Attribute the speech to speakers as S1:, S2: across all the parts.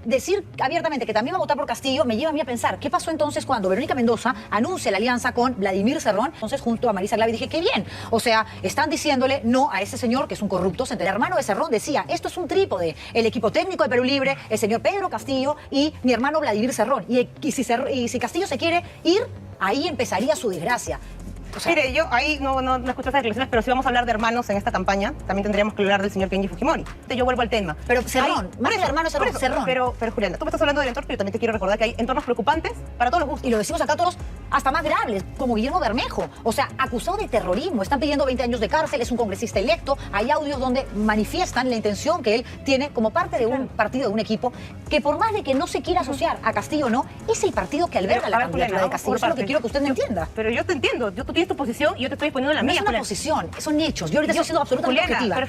S1: decir abiertamente que también va a votar por Castillo me lleva a mí a pensar, ¿qué pasó entonces cuando Verónica Mendoza anuncia la alianza con Vladimir Cerrón? Entonces, junto a Marisa Glavi dije, qué bien. O sea, están diciéndole no a ese señor que es un corrupto. El hermano de Cerrón decía, esto es un trípode. El equipo técnico de Perú Libre, el señor Pedro Castillo y mi hermano Vladimir Cerrón. Y si Castillo se quiere ir, ahí empezaría su desgracia. O sea,
S2: mire, yo ahí no escucho esas declaraciones, pero si vamos a hablar de hermanos en esta campaña, también tendríamos que hablar del señor Kenji Fujimori. Entonces yo vuelvo al tema.
S1: Pero Cerrón, más que hermano Cerrón, Cerrón.
S2: Pero Juliana, tú me estás hablando del entorno, pero yo también te quiero recordar que hay entornos preocupantes para todos los gustos.
S1: Y lo decimos acá todos, hasta más graves, como Guillermo Bermejo. O sea, acusado de terrorismo, están pidiendo 20 años de cárcel, es un congresista electo. Hay audios donde manifiestan la intención que él tiene como parte de un partido, de un equipo, que por más de que no se quiera asociar a Castillo, no, es el partido que alberga la candidatura de Castillo. Eso es lo que quiero que usted me entienda.
S2: Pero yo te entiendo, tú tienes tu posición y yo te estoy poniendo la mía.
S1: No es una posición, son hechos. Yo ahorita estoy siendo absolutamente objetiva.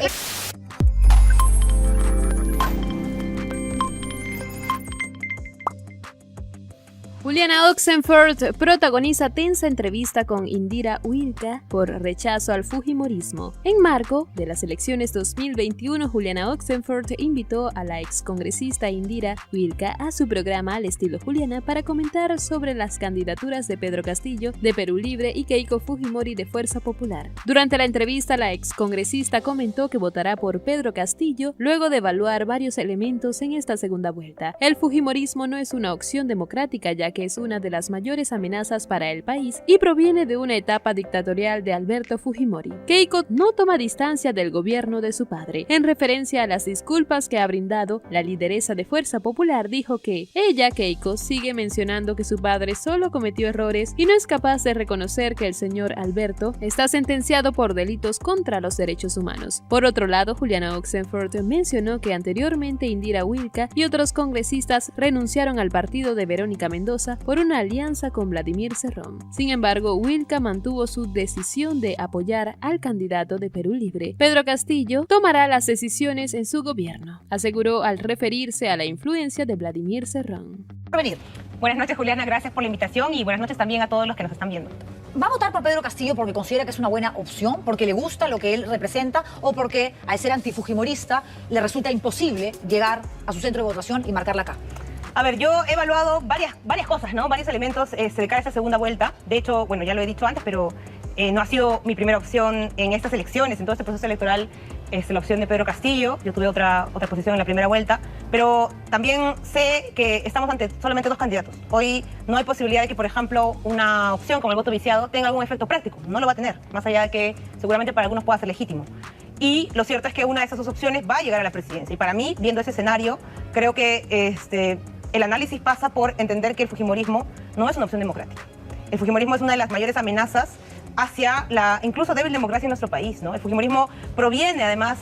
S3: Juliana Oxenford protagoniza tensa entrevista con Indira Wilka por rechazo al fujimorismo. En marco de las elecciones 2021, Juliana Oxenford invitó a la excongresista Indira Wilka a su programa Al estilo Juliana para comentar sobre las candidaturas de Pedro Castillo, de Perú Libre, y Keiko Fujimori, de Fuerza Popular. Durante la entrevista, la excongresista comentó que votará por Pedro Castillo luego de evaluar varios elementos en esta segunda vuelta. El fujimorismo no es una opción democrática, ya que es una de las mayores amenazas para el país y proviene de una etapa dictatorial de Alberto Fujimori. Keiko no toma distancia del gobierno de su padre. En referencia a las disculpas que ha brindado, la lideresa de Fuerza Popular dijo que ella, Keiko, sigue mencionando que su padre solo cometió errores y no es capaz de reconocer que el señor Alberto está sentenciado por delitos contra los derechos humanos. Por otro lado, Juliana Oxenford mencionó que anteriormente Indira Wilka y otros congresistas renunciaron al partido de Verónica Mendoza por una alianza con Vladimir Cerrón. Sin embargo, Wilka mantuvo su decisión de apoyar al candidato de Perú Libre. Pedro Castillo tomará las decisiones en su gobierno, aseguró al referirse a la influencia de Vladimir Cerrón.
S2: Buenas noches, Juliana, gracias por la invitación y buenas noches también a todos los que nos están viendo.
S1: ¿Va a votar por Pedro Castillo porque considera que es una buena opción, porque le gusta lo que él representa o porque al ser antifujimorista le resulta imposible llegar a su centro de votación y marcarla acá?
S2: A ver, yo he evaluado varias cosas, ¿no? Varios elementos de cara a esta segunda vuelta. De hecho, bueno, ya lo he dicho antes, pero no ha sido mi primera opción en estas elecciones, en todo este proceso electoral. Es la opción de Pedro Castillo. Yo tuve otra posición en la primera vuelta, pero también sé que estamos ante solamente dos candidatos. Hoy no hay posibilidad de que, por ejemplo, una opción como el voto viciado tenga algún efecto práctico. No lo va a tener, más allá de que seguramente para algunos pueda ser legítimo. Y lo cierto es que una de esas dos opciones va a llegar a la presidencia. Y para mí, viendo ese escenario, creo que el análisis pasa por entender que el fujimorismo no es una opción democrática. El fujimorismo es una de las mayores amenazas hacia la incluso débil democracia en nuestro país, ¿no? El fujimorismo proviene además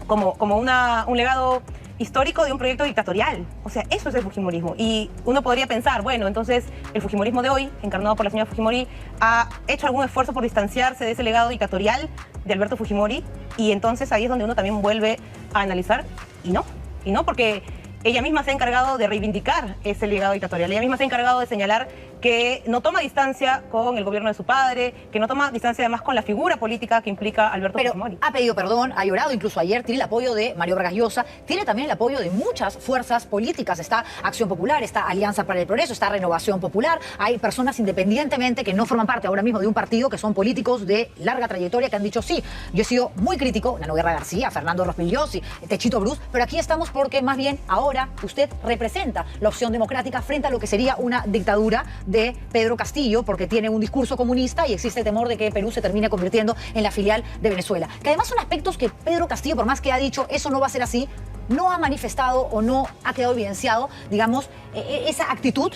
S2: como un legado histórico de un proyecto dictatorial. O sea, eso es el fujimorismo. Y uno podría pensar, bueno, entonces el fujimorismo de hoy, encarnado por la señora Fujimori, ha hecho algún esfuerzo por distanciarse de ese legado dictatorial de Alberto Fujimori, y entonces ahí es donde uno también vuelve a analizar, y no, porque ella misma se ha encargado de reivindicar ese legado dictatorial. Ella misma se ha encargado de señalar que no toma distancia con el gobierno de su padre, que no toma distancia además con la figura política que implica Alberto Fujimori.
S1: Ha pedido perdón, ha llorado, incluso ayer tiene el apoyo de Mario Vargas Llosa, tiene también el apoyo de muchas fuerzas políticas. Está Acción Popular, está Alianza para el Progreso, está Renovación Popular. Hay personas independientemente que no forman parte ahora mismo de un partido, que son políticos de larga trayectoria, que han dicho sí. Yo he sido muy crítico, Nano Guerra García, Fernando Rospigliosi, Techito Bruce, pero aquí estamos porque más bien ahora usted representa la opción democrática frente a lo que sería una dictadura de Pedro Castillo, porque tiene un discurso comunista y existe el temor de que Perú se termine convirtiendo en la filial de Venezuela. Que además son aspectos que Pedro Castillo, por más que ha dicho eso no va a ser así, no ha manifestado o no ha quedado evidenciado, digamos, esa actitud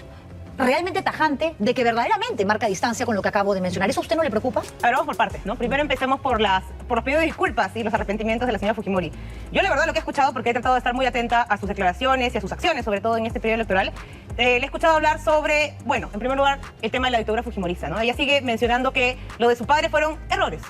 S1: realmente tajante de que verdaderamente marca distancia con lo que acabo de mencionar. ¿Eso a usted no le preocupa?
S2: A ver, vamos por partes, ¿no? Primero empecemos por los pedidos de disculpas y los arrepentimientos de la señora Fujimori. Yo la verdad lo que he escuchado, porque he tratado de estar muy atenta a sus declaraciones y a sus acciones, sobre todo en este periodo electoral, le he escuchado hablar sobre, bueno, en primer lugar, el tema de la dictadura fujimorista, ¿no? Ella sigue mencionando que lo de su padre fueron errores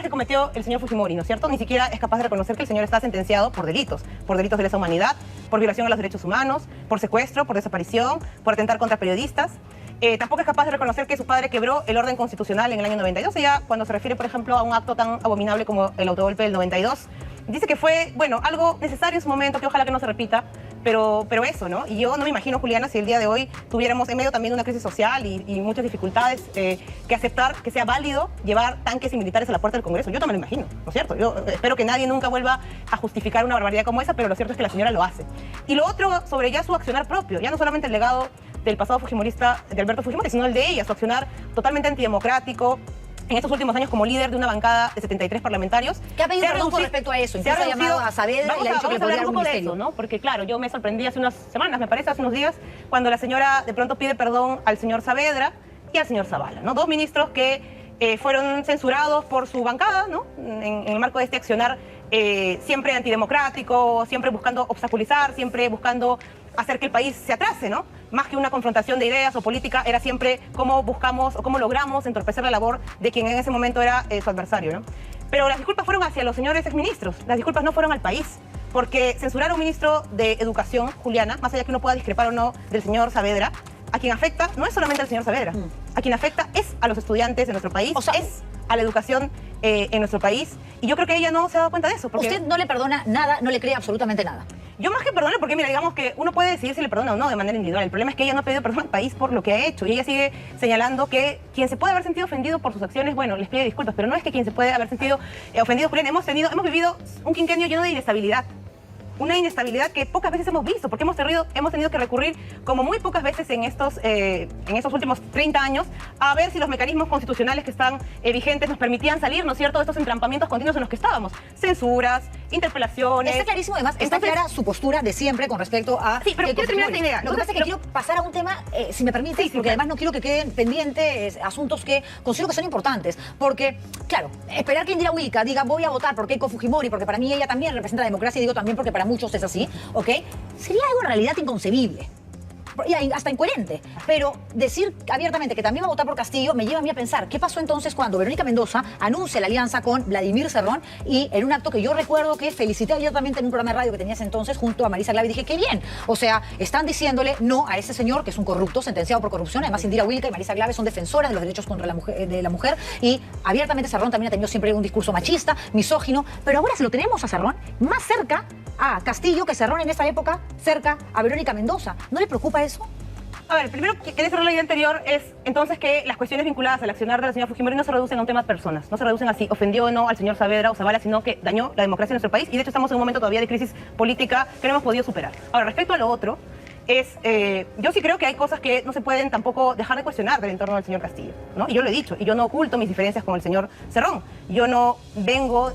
S2: que cometió el señor Fujimori, ¿no es cierto? Ni siquiera es capaz de reconocer que el señor está sentenciado por delitos de lesa humanidad, por violación a los derechos humanos, por secuestro, por desaparición, por atentar contra periodistas. Tampoco es capaz de reconocer que su padre quebró el orden constitucional en el año 92. Ella, cuando se refiere, por ejemplo, a un acto tan abominable como el autogolpe del 92, dice que fue, bueno, algo necesario en su momento, que ojalá que no se repita, pero eso, ¿no? Y yo no me imagino, Juliana, si el día de hoy tuviéramos en medio también de una crisis social y muchas dificultades, que aceptar que sea válido llevar tanques y militares a la puerta del Congreso. Yo no me lo imagino, ¿no es cierto? Yo espero que nadie nunca vuelva a justificar una barbaridad como esa, pero lo cierto es que la señora lo hace. Y lo otro, sobre ya su accionar propio, ya no solamente el legado del pasado fujimorista de Alberto Fujimori, sino el de ella, su accionar totalmente antidemocrático, en estos últimos años como líder de una bancada de 73 parlamentarios.
S1: ¿Qué ha pedido perdón con respecto a eso? Incluso ha llamado a Saavedra y le ha dicho que le podría dar un ministerio.
S2: ¿No? Porque claro, yo me sorprendí hace unas semanas, me parece, hace unos días, cuando la señora de pronto pide perdón al señor Saavedra y al señor Zavala, ¿no? Dos ministros que fueron censurados por su bancada, ¿no? En el marco de este accionar siempre antidemocrático, siempre buscando obstaculizar, siempre buscando hacer que el país se atrase, ¿no? Más que una confrontación de ideas o política, era siempre cómo buscamos o cómo logramos entorpecer la labor de quien en ese momento era su adversario, ¿no? Pero las disculpas fueron hacia los señores exministros, las disculpas no fueron al país, porque censurar a un ministro de Educación, Juliana, más allá que uno pueda discrepar o no del señor Saavedra, a quien afecta no es solamente al señor Saavedra, a quien afecta es a los estudiantes de nuestro país, es a la educación en nuestro país, y yo creo que ella no se ha dado cuenta de eso. Porque
S1: usted no le perdona nada, no le cree absolutamente nada.
S2: Yo más que perdonarle, porque mira, digamos que uno puede decidir si le perdona o no de manera individual. El problema es que ella no ha pedido perdón al país por lo que ha hecho. Y ella sigue señalando que quien se puede haber sentido ofendido por sus acciones, bueno, les pide disculpas, pero no es que quien se puede haber sentido ofendido, Julián, hemos vivido un quinquenio lleno de inestabilidad. Una inestabilidad que pocas veces hemos visto, porque hemos tenido que recurrir, como muy pocas veces en estos últimos 30 años, a ver si los mecanismos constitucionales que están vigentes nos permitían salir, ¿no es cierto?, de estos entrampamientos continuos en los que estábamos. Censuras, interpelaciones.
S1: Está clarísimo, además, está clara su postura de siempre con respecto a...
S2: Sí, pero quiero terminar esta idea.
S1: Lo que pasa es que quiero pasar a un tema, si me permite, porque además no quiero que queden pendientes asuntos que considero que son importantes. Porque, claro, esperar que Indira Wilca diga voy a votar por Keiko Fujimori, porque para mí ella también representa la democracia, y digo también porque para muchos es así, ¿ok? Sería algo en realidad inconcebible. Y hasta incoherente, pero decir abiertamente que también va a votar por Castillo me lleva a mí a pensar qué pasó entonces cuando Verónica Mendoza anuncia la alianza con Vladimir Cerrón, y en un acto que yo recuerdo que felicité abiertamente en un programa de radio que tenía ese entonces junto a Marisa Glave, dije, qué bien, o sea, están diciéndole no a ese señor que es un corrupto sentenciado por corrupción. Además, Indira Wilca y Marisa Glave son defensoras de los derechos contra de la mujer, y abiertamente Cerrón también ha tenido siempre un discurso machista, misógino, pero ahora si lo tenemos a Cerrón más cerca a Castillo que Cerrón en esa época cerca a Verónica Mendoza, ¿no le preocupa eso?
S2: A ver, primero, quería cerrar la idea anterior es entonces que las cuestiones vinculadas al accionar de la señora Fujimori no se reducen a un tema de personas, no se reducen a si ofendió o no al señor Saavedra o Zavala, sino que dañó la democracia en nuestro país, y de hecho estamos en un momento todavía de crisis política que no hemos podido superar. Ahora, respecto a lo otro, yo sí creo que hay cosas que no se pueden tampoco dejar de cuestionar del entorno del señor Castillo, ¿no? Y yo lo he dicho, y yo no oculto mis diferencias con el señor Cerrón. Yo no vengo,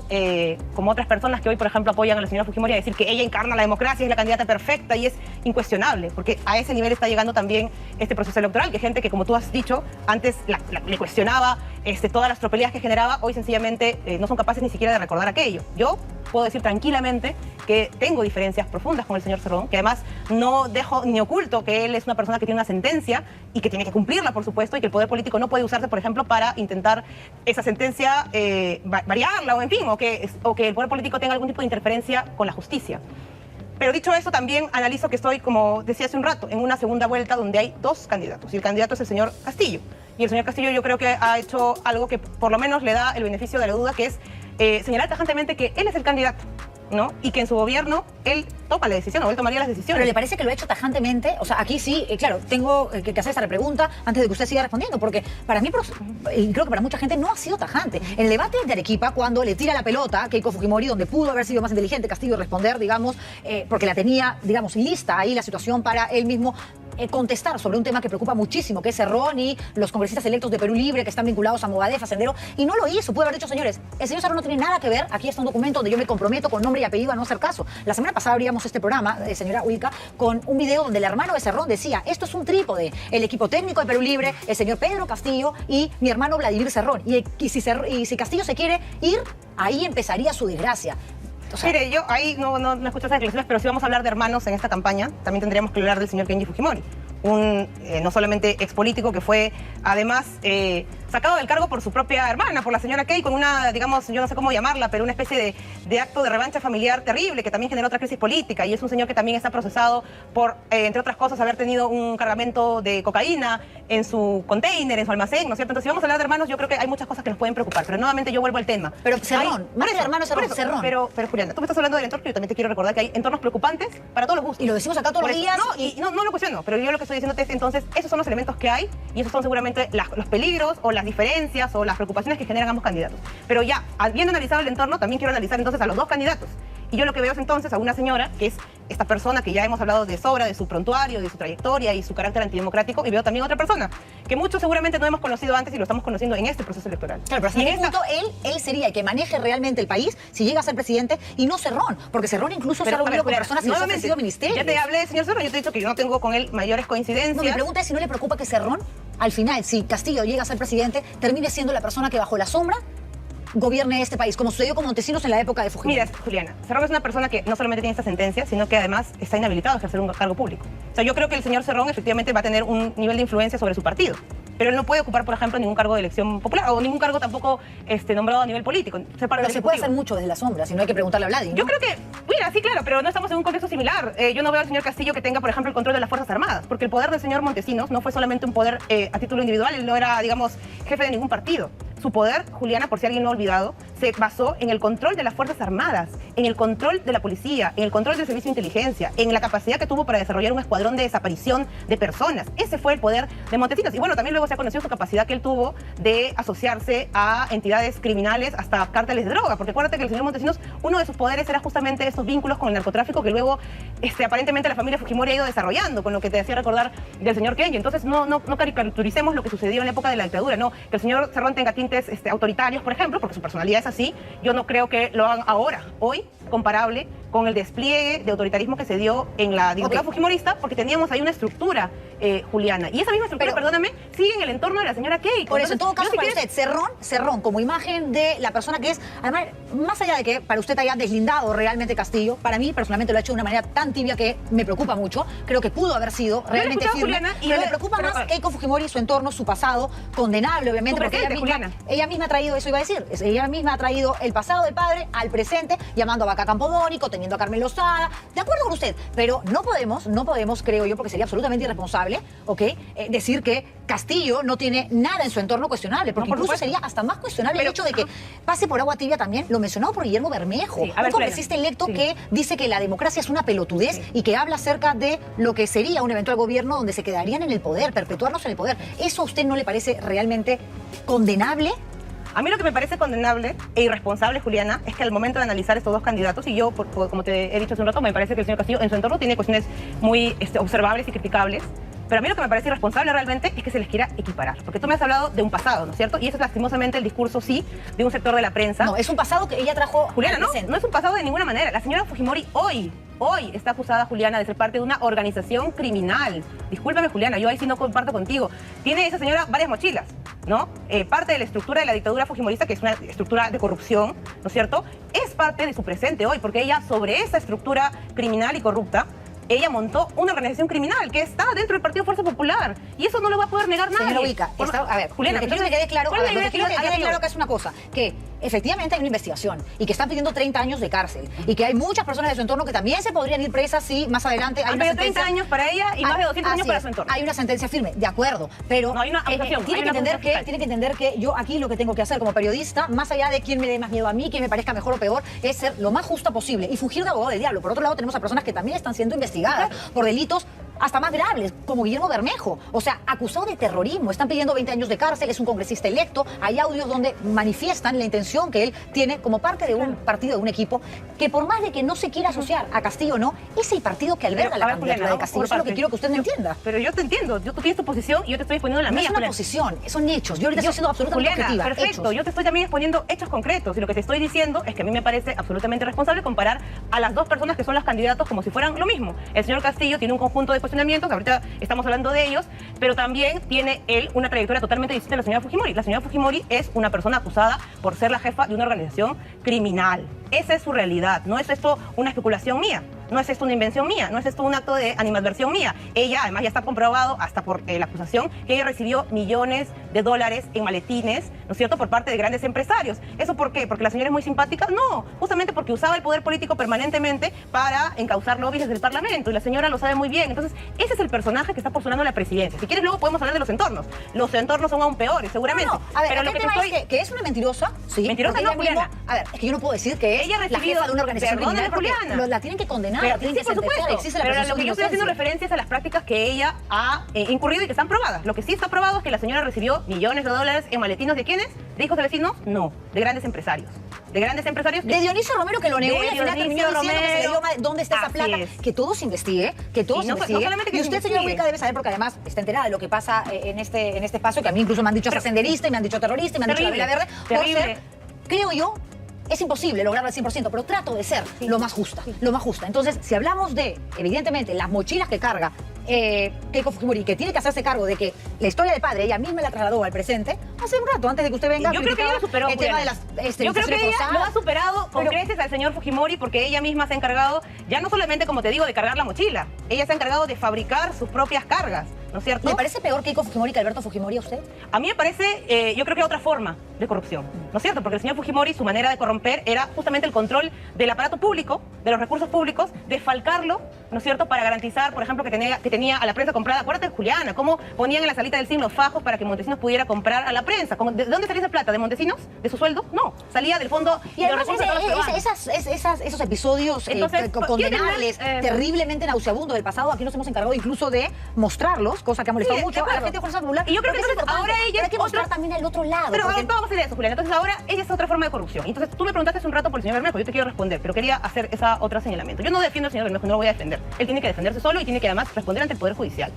S2: como otras personas que hoy, por ejemplo, apoyan a la señora Fujimori, a decir que ella encarna la democracia, es la candidata perfecta y es incuestionable, porque a ese nivel está llegando también este proceso electoral, que gente que, como tú has dicho, antes le cuestionaba todas las tropelías que generaba, hoy sencillamente no son capaces ni siquiera de recordar aquello. Yo puedo decir tranquilamente que tengo diferencias profundas con el señor Cerrón, que además no dejo ni oculto que él es una persona que tiene una sentencia y que tiene que cumplirla, por supuesto, y que el poder político no puede usarse, por ejemplo, para intentar esa sentencia variarla, o en fin, o que el poder político tenga algún tipo de interferencia con la justicia. Pero dicho eso, también analizo que estoy, como decía hace un rato, en una segunda vuelta donde hay dos candidatos, y el candidato es el señor Castillo. Y el señor Castillo yo creo que ha hecho algo que por lo menos le da el beneficio de la duda, que es señalar tajantemente que él es el candidato, ¿no? Y que en su gobierno él toma la decisión, o él tomaría las decisiones.
S1: ¿Pero le parece que lo ha hecho tajantemente? O sea, aquí sí, claro, tengo que hacer esta pregunta antes de que usted siga respondiendo, porque para mí, y creo que para mucha gente, no ha sido tajante. En el debate de Arequipa, cuando le tira la pelota a Keiko Fujimori, donde pudo haber sido más inteligente Castillo responder, digamos, porque la tenía, digamos, lista ahí la situación para él mismo contestar sobre un tema que preocupa muchísimo, que es Cerrón y los congresistas electos de Perú Libre que están vinculados a Movadef, a Sendero, y no lo hizo. Puede haber dicho, señores, el señor Cerrón no tiene nada que ver, aquí está un documento donde yo me comprometo con nombre y apellido a no hacer caso. La semana pasada abríamos este programa, señora Wilca, con un video donde el hermano de Cerrón decía, esto es un trípode, el equipo técnico de Perú Libre, el señor Pedro Castillo y mi hermano Vladimir Cerrón. Y si Castillo se quiere ir, ahí empezaría su desgracia.
S2: O sea, mire, yo ahí no escucho esas declaraciones, pero si vamos a hablar de hermanos en esta campaña, también tendríamos que hablar del señor Kenji Fujimori. No solamente expolítico, que fue además sacado del cargo por su propia hermana, por la señora Key, con una, digamos, yo no sé cómo llamarla, pero una especie de acto de revancha familiar terrible que también generó otra crisis política. Y es un señor que también está procesado por, entre otras cosas, haber tenido un cargamento de cocaína en su container, en su almacén, ¿no es cierto? Entonces, si vamos a hablar de hermanos, yo creo que hay muchas cosas que nos pueden preocupar. Pero nuevamente yo vuelvo al tema.
S1: Pero Cerrón, más que hermano Cerrón.
S2: Pero Juliana, tú me estás hablando del entorno, yo también te quiero recordar que hay entornos preocupantes para todos los gustos.
S1: Y lo decimos acá todos los días.
S2: No lo cuestiono, pero yo lo que estoy diciendo es, entonces, esos son los elementos que hay y esos son seguramente los peligros o las diferencias o las preocupaciones que generan ambos candidatos. Pero ya, habiendo analizado el entorno, también quiero analizar entonces a los dos candidatos. Y yo lo que veo es entonces a una señora, que es esta persona que ya hemos hablado de sobra, de su prontuario, de su trayectoria y su carácter antidemocrático, y veo también a otra persona, que muchos seguramente no hemos conocido antes y lo estamos conociendo en este proceso electoral.
S1: Claro, pero hasta qué punto él sería el que maneje realmente el país si llega a ser presidente y no Cerrón, porque Cerrón incluso se ha reunido con personas que les han ofrecido ministerios.
S2: Ya te hablé del señor Cerrón, yo te he dicho que yo no tengo con él mayores coincidencias.
S1: No, mi pregunta es si no le preocupa que Cerrón, al final, si Castillo llega a ser presidente, termine siendo la persona que bajo la sombra gobierne este país, como sucedió con Montesinos en la época de Fujimori.
S2: Mira, Juliana, Cerrón es una persona que no solamente tiene esta sentencia, sino que además está inhabilitado a ejercer un cargo público. O sea, yo creo que el señor Cerrón efectivamente va a tener un nivel de influencia sobre su partido, pero él no puede ocupar, por ejemplo, ningún cargo de elección popular o ningún cargo tampoco nombrado a nivel político.
S1: Pero se puede hacer mucho desde la sombra, si no hay que preguntarle a Vladi, ¿no?
S2: Yo creo que, mira, sí, claro, pero no estamos en un contexto similar. Yo no veo al señor Castillo que tenga, por ejemplo, el control de las Fuerzas Armadas, porque el poder del señor Montesinos no fue solamente un poder a título individual, él no era, digamos, jefe de ningún partido. Su poder, Juliana, por si alguien no ha olvidado, se basó en el control de las Fuerzas Armadas, en el control de la policía, en el control del servicio de inteligencia, en la capacidad que tuvo para desarrollar un escuadrón de desaparición de personas. Ese fue el poder de Montesinos. Y bueno, también luego se ha conocido su capacidad que él tuvo de asociarse a entidades criminales, hasta cárteles de droga, porque acuérdate que el señor Montesinos, uno de sus poderes era justamente estos vínculos con el narcotráfico que luego aparentemente la familia Fujimori ha ido desarrollando, con lo que te hacía recordar del señor Kenji. Entonces no caricaturicemos lo que sucedió en la época de la dictadura, no, que el señor Cerrón tenga tintes autoritarios, por ejemplo, porque su personalidad es así. Yo no creo que lo hagan ahora, hoy, comparable con el despliegue de autoritarismo que se dio en la dictadura fujimorista, porque teníamos ahí una estructura, Juliana. Y esa misma estructura, perdóname, sigue en el entorno de la señora Keiko.
S1: Por eso, en todo caso, para usted, Cerrón, como imagen de la persona que es, además, más allá de que para usted haya deslindado realmente Castillo, para mí, personalmente, lo ha hecho de una manera tan tibia que me preocupa mucho. Creo que pudo haber sido realmente firme.
S2: Juliana,
S1: pero me preocupa más Keiko Fujimori, su entorno, su pasado, condenable, obviamente, porque ella misma ha traído, eso iba a decir, ella misma ha traído el pasado del padre al presente, llamando a Vaca Campodónico, teniendo a Carmen Lozada, de acuerdo con usted, pero no podemos, creo yo, porque sería absolutamente irresponsable, ¿ok? Decir que Castillo no tiene nada en su entorno cuestionable, porque incluso sería hasta más cuestionable el hecho de que pase por agua tibia también, lo mencionado por Guillermo Bermejo, un congresista electo que dice que la democracia es una pelotudez y que habla acerca de lo que sería un eventual gobierno donde se quedarían en el poder, perpetuarnos en el poder. ¿Eso a usted no le parece realmente condenable?
S2: A mí lo que me parece condenable e irresponsable, Juliana, es que al momento de analizar estos dos candidatos, y yo, como te he dicho hace un rato, me parece que el señor Castillo en su entorno tiene cuestiones muy observables y criticables, pero a mí lo que me parece irresponsable realmente es que se les quiera equiparar, porque tú me has hablado de un pasado, ¿no es cierto? Y eso es lastimosamente el discurso, sí, de un sector de la prensa.
S1: No, es un pasado que ella trajo.
S2: Juliana, no es un pasado de ninguna manera. La señora Fujimori hoy está acusada, Juliana, de ser parte de una organización criminal. Discúlpame, Juliana, yo ahí sí no comparto contigo. Tiene esa señora varias mochilas, ¿no? Parte de la estructura de la dictadura fujimorista, que es una estructura de corrupción, ¿no es cierto? Es parte de su presente hoy, porque ella, sobre esa estructura criminal y corrupta, ella montó una organización criminal que está dentro del Partido Fuerza Popular. Y eso no lo va a poder negar nadie.
S1: Señora Ubica, a ver, Juliana, quiero que quede claro, que es una cosa, que efectivamente hay una investigación y que están pidiendo 30 años de cárcel y que hay muchas personas de su entorno que también se podrían ir presas si más adelante hay una sentencia.
S2: 30 años para ella y más de 200 años para su entorno.
S1: Hay una sentencia firme, de acuerdo, pero
S2: no, hay una acusación,
S1: tiene que entender que yo aquí lo que tengo que hacer como periodista, más allá de quién me dé más miedo a mí, quién me parezca mejor o peor, es ser lo más justa posible y fugir de abogado del diablo. Por otro lado, tenemos a personas que también están siendo investigadas por delitos hasta más graves, como Guillermo Bermejo, o sea, acusado de terrorismo, están pidiendo 20 años de cárcel, es un congresista electo, hay audios donde manifiestan la intención que él tiene como parte de un partido, de un equipo, que por más de que no se quiera asociar a Castillo, no, es el partido que alberga la candidatura de Castillo, eso es lo que quiero que usted me entienda.
S2: Pero yo te entiendo, tú tienes tu posición y yo te estoy exponiendo la mía.
S1: No es una posición, son hechos, yo ahorita estoy siendo absolutamente objetiva.
S2: Perfecto,
S1: hechos.
S2: yo te estoy también exponiendo hechos concretos y lo que te estoy diciendo es que a mí me parece absolutamente responsable comparar a las dos personas que son las candidatos como si fueran lo mismo. El señor Castillo tiene un conjunto de cuestionamientos, ahorita estamos hablando de ellos, pero también tiene él una trayectoria totalmente distinta a la señora Fujimori. La señora Fujimori es una persona acusada por ser la jefa de una organización criminal. Esa es su realidad, no es esto una especulación mía. No es esto una invención mía, no es esto un acto de animadversión mía. Ella, además, ya está comprobado hasta por la acusación que ella recibió millones de dólares en maletines, ¿no es cierto?, por parte de grandes empresarios. ¿Eso por qué? ¿Porque la señora es muy simpática? No, justamente porque usaba el poder político permanentemente para encauzar lobbies desde el Parlamento, y la señora lo sabe muy bien. Entonces, ese es el personaje que está postulando a la presidencia. Si quieres, luego podemos hablar de los entornos. Los entornos son aún peores, seguramente.
S1: No, a ver,
S2: pero
S1: lo que es que es una mentirosa, sí.
S2: Mentirosa no, Juliana.
S1: A ver, es que yo no puedo decir que
S2: ella
S1: es la jefa de una organización criminal, porque
S2: Juliana.
S1: la tienen que condenar,
S2: Pero,
S1: la tienen
S2: sí,
S1: que
S2: por
S1: sentenciar,
S2: supuesto.
S1: existe la
S2: Pero
S1: presunción
S2: lo que
S1: de
S2: yo estoy haciendo
S1: inocencia.
S2: referencia es a las prácticas que ella ha incurrido y que están probadas. Lo que sí está probado es que la señora recibió millones de dólares en maletinos. ¿De quiénes? ¿De hijos de vecinos? No, de grandes empresarios. De grandes empresarios.
S1: De Dionisio Romero, que lo negó y al final terminó diciendo que se le dio ¿dónde está esa
S2: Así
S1: plata?
S2: es.
S1: Que todo se investigue, que todo se
S2: no
S1: investigue.
S2: solamente que
S1: y
S2: se
S1: usted, señora
S2: investigue.
S1: Wilca, debe saber, porque además está enterada de lo que pasa en este espacio, que a mí incluso me han dicho senderista, y me han dicho terrorista, y me han dicho la vela verde.
S2: Terrible.
S1: Por ser, creo yo, es imposible lograrlo al 100%, pero trato de ser lo más justa, lo más justa. Entonces, si hablamos de, evidentemente, las mochilas que carga Keiko Fujimori, que tiene que hacerse cargo de que la historia del padre ella misma la trasladó al presente hace un rato, antes de que usted venga.
S2: Yo creo que ella lo superó,
S1: el tema de las
S2: yo creo que ella
S1: forzadas.
S2: lo ha superado con creces al señor Fujimori, porque ella misma se ha encargado, ya no solamente, como te digo, de cargar la mochila, ella se ha encargado de fabricar sus propias cargas, ¿no es cierto?
S1: ¿Le parece peor Keiko Fujimori que Alberto Fujimori a usted?
S2: A mí me parece, yo creo que otra forma de corrupción, ¿no es cierto? Porque el señor Fujimori, su manera de corromper era justamente el control del aparato público, de los recursos públicos, desfalcarlo, ¿no es cierto?, para garantizar, por ejemplo, que tenía a la prensa comprada. Acuérdate, Juliana, cómo ponían en la salita del CIN los fajos para que Montesinos pudiera comprar a la prensa. ¿De dónde salía esa plata? ¿De Montesinos? ¿De su sueldo? No, salía del fondo
S1: Y
S2: de los
S1: además
S2: recursos de los peruanos.
S1: esos episodios
S2: Entonces,
S1: condenables, terriblemente nauseabundos del pasado, aquí nos hemos encargado incluso de mostrarlos, cosa que ha molestado
S2: Sí,
S1: mucho a la gente de Fuerza Popular.
S2: Y yo creo que
S1: porque es
S2: entonces
S1: importante,
S2: ahora ella
S1: pero hay que
S2: es
S1: mostrar
S2: otra-
S1: también el otro lado.
S2: Pero
S1: porque-
S2: vamos a ir a eso, Juliana. Entonces ahora ella es otra forma de corrupción. Entonces tú me preguntaste hace un rato por el señor Bermejo, yo te quiero responder, pero quería hacer esa otra señalamiento. Yo no defiendo al señor Bermejo, no lo voy a defender. Él tiene que defenderse solo y tiene que además responder ante el Poder Judicial.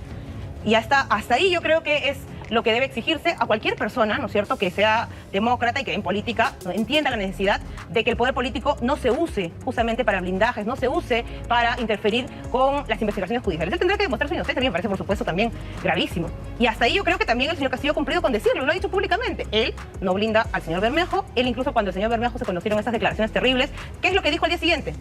S2: Y hasta ahí yo creo que es lo que debe exigirse a cualquier persona, ¿no es cierto?, que sea demócrata y que en política entienda la necesidad de que el poder político no se use justamente para blindajes, no se use para interferir con las investigaciones judiciales. Él tendrá que demostrar su inocencia, a mí me parece, por supuesto, también gravísimo. Y hasta ahí yo creo que también el señor Castillo ha cumplido con decirlo, lo ha dicho públicamente. Él no blinda al señor Bermejo, él incluso cuando el señor Bermejo se conocieron esas declaraciones terribles, ¿qué es lo que dijo al día siguiente?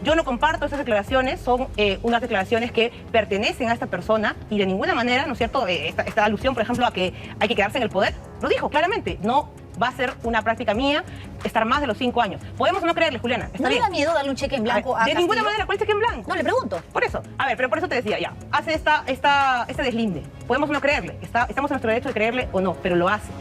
S2: Yo no comparto esas declaraciones, son unas declaraciones que pertenecen a esta persona y de ninguna manera, ¿no es cierto?, esta alusión, por ejemplo, a que hay que quedarse en el poder, lo dijo claramente, no va a ser una práctica mía estar más de los 5 años. Podemos no creerle, Juliana, está
S1: ¿No le
S2: bien.
S1: da miedo darle un cheque en blanco a
S2: De ninguna
S1: Castillo?
S2: manera, ¿cuál cheque en blanco?
S1: No, le pregunto.
S2: Por eso. A ver, pero por eso te decía, ya, hace este deslinde. Podemos no creerle, estamos en nuestro derecho de creerle o no, pero lo hace.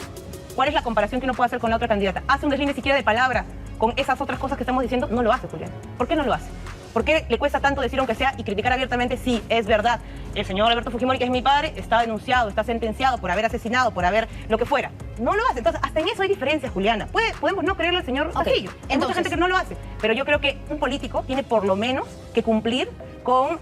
S2: ¿Cuál es la comparación que uno puede hacer con la otra candidata? Hace un deslinde siquiera de palabra con esas otras cosas que estamos diciendo, no lo hace, Julián. ¿Por qué no lo hace? ¿Por qué le cuesta tanto decir aunque sea y criticar abiertamente? Sí, es verdad. El señor Alberto Fujimori, que es mi padre, está denunciado, está sentenciado por haber asesinado, por haber lo que fuera. No lo hace. Entonces, hasta en eso hay diferencias, Juliana. Podemos no creerle al señor Castillo. Hay mucha gente que no lo hace. Pero yo creo que un político tiene por lo menos que cumplir con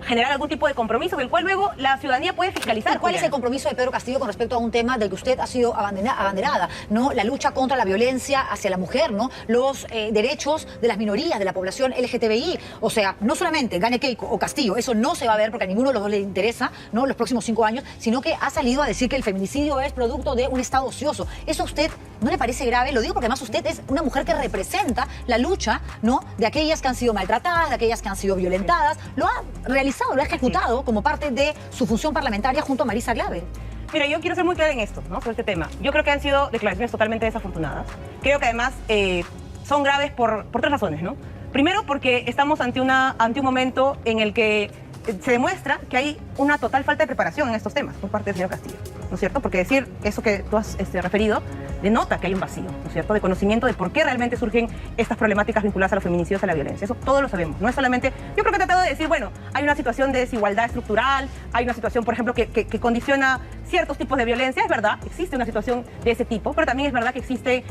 S2: generar algún tipo de compromiso del cual luego la ciudadanía puede fiscalizar.
S1: ¿Cuál es el
S2: Juliana.
S1: compromiso de Pedro Castillo con respecto a un tema del que usted ha sido abanderada, ¿no? La lucha contra la violencia hacia la mujer, ¿no? Los derechos de las minorías, de la población LGTBI. O sea, no solamente gane Keiko o Castillo, eso no se va a ver porque a ninguno de los dos le interesa, ¿no?, los próximos 5 años, sino que ha salido a decir que el feminicidio es producto de un Estado ocioso. ¿Eso a usted no le parece grave? Lo digo porque además usted es una mujer que representa la lucha, ¿no?, de aquellas que han sido maltratadas, de aquellas que han sido violentadas. Lo ha realizado, lo ha ejecutado como parte de su función parlamentaria junto a Marisa Glave.
S2: Mira, yo quiero ser muy clara en esto, ¿no?, sobre este tema. Yo creo que han sido declaraciones totalmente desafortunadas. Creo que además son graves por 3 razones, ¿no? Primero, porque estamos ante un momento en el que se demuestra que hay una total falta de preparación en estos temas por parte del señor Castillo, ¿no es cierto? Porque decir eso que tú has referido denota que hay un vacío, ¿no es cierto?, de conocimiento de por qué realmente surgen estas problemáticas vinculadas a los feminicidios, a la violencia. Eso todos lo sabemos. No es solamente... Yo creo que he tratado de decir, bueno, hay una situación de desigualdad estructural, hay una situación, por ejemplo, que condiciona ciertos tipos de violencia. Es verdad, existe una situación de ese tipo, pero también es verdad que existe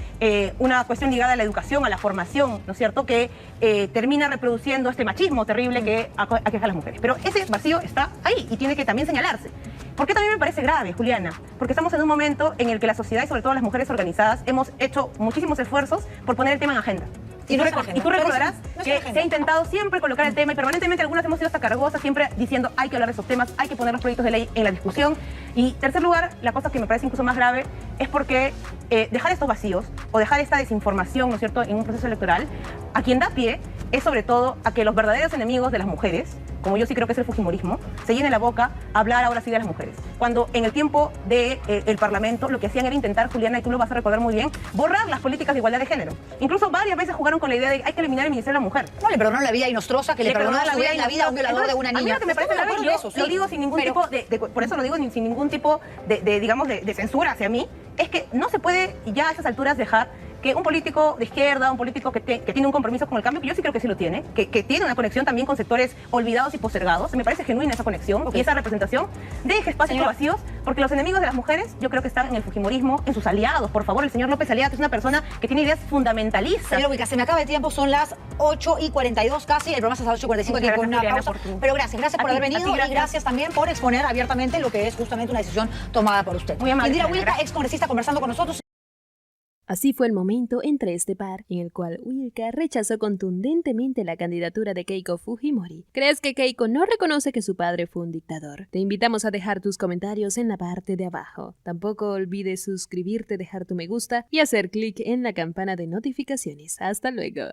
S2: una cuestión ligada a la educación, a la formación, ¿no es cierto?, que termina reproduciendo este machismo terrible que aqueja a las mujeres. Pero ese vacío está ahí y tiene que también señalarse. ¿Por qué también me parece grave, Juliana? Porque estamos en un momento en el que la sociedad y sobre todo las mujeres organizadas hemos hecho muchísimos esfuerzos por poner el tema en agenda. Y tú recordarás que se ha intentado siempre colocar el tema y permanentemente algunas hemos sido hasta cargosas, siempre diciendo hay que hablar de esos temas, hay que poner los proyectos de ley en la discusión. Y tercer lugar, la cosa que me parece incluso más grave es porque dejar estos vacíos o dejar esta desinformación, ¿no es cierto?, en un proceso electoral, a quien da pie es sobre todo a que los verdaderos enemigos de las mujeres como yo sí creo que es el fujimorismo, se llene la boca a hablar ahora sí de las mujeres. Cuando en el tiempo del Parlamento lo que hacían era intentar, Juliana, y tú lo vas a recordar muy bien, borrar las políticas de igualdad de género. Incluso varias veces jugaron con la idea de hay que eliminar el Ministerio de la Mujer.
S1: No le perdonó la vida a Inostroza, que le perdonó la vida y la vida a un violador de una niña.
S2: A mí lo que me parece grave, lo digo sin ningún tipo por eso lo digo sin ningún tipo de censura hacia mí, es que no se puede ya a esas alturas dejar que un político de izquierda, un político que tiene un compromiso con el cambio, que yo sí creo que sí lo tiene, que tiene una conexión también con sectores olvidados y postergados, me parece genuina esa conexión y esa representación, deje espacios vacíos, porque los enemigos de las mujeres yo creo que están en el fujimorismo, en sus aliados. Por favor, el señor López Aliaga, que es una persona que tiene ideas fundamentalistas.
S1: Señor Wilca, se me acaba el tiempo, son las 8:42 casi, el programa es a las 8:45, aquí con una pausa. Pero gracias por haber venido y gracias también por exponer abiertamente lo que es justamente una decisión tomada por usted.
S2: Muy amable.
S1: Indira Wilca, ex congresista, conversando con nosotros.
S3: Así fue el momento entre este par, en el cual Wilca rechazó contundentemente la candidatura de Keiko Fujimori. ¿Crees que Keiko no reconoce que su padre fue un dictador? Te invitamos a dejar tus comentarios en la parte de abajo. Tampoco olvides suscribirte, dejar tu me gusta y hacer clic en la campana de notificaciones. Hasta luego.